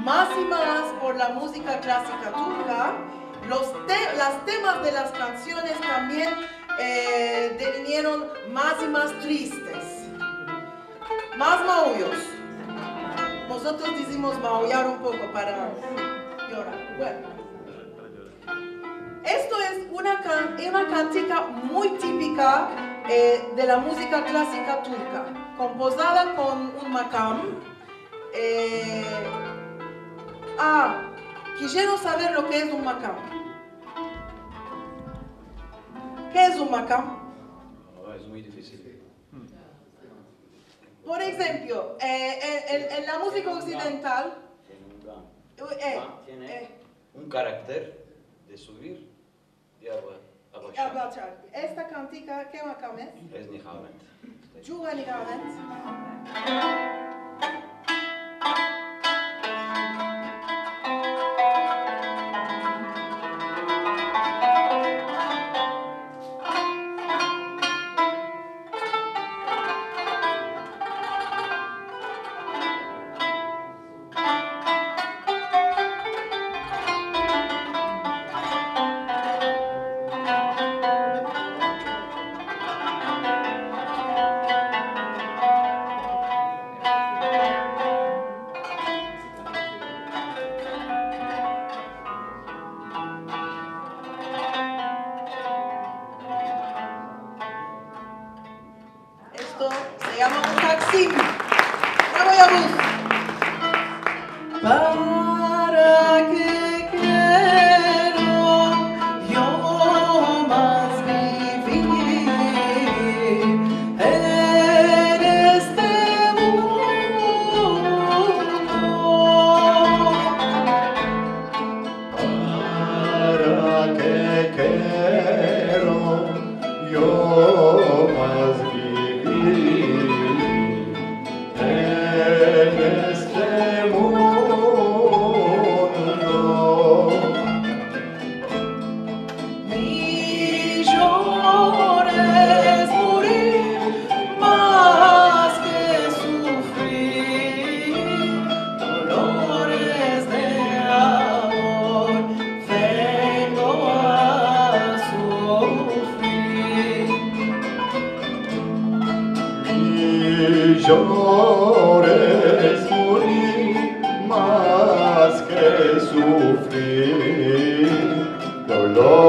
más y más por la música clásica turca. Los temas de las canciones también devinieron más y más tristes, más maullos. Nosotros decimos maullar un poco para llorar. Bueno, esto es una cantica muy típica de la música clásica turca, compuesta con un makam. Quisiera saber lo que es un makam. ¿Qué es un makam? Es muy difícil. Por ejemplo, en la música occidental Tiene un carácter de subir y abajar. Esta cantica, ¿qué makam es? Es Nihavent. Juga Nihavent. Esto se llama un taksim. Bravo, Yavuz. ¿Para qué quiero yo más vivir en este mundo? ¿Para qué quiero yo más vivir en este mundo? Mi llor es morir más que sufrir, dolores de amor vengo a sufrir. Mi llores morir más que sufrir, dolor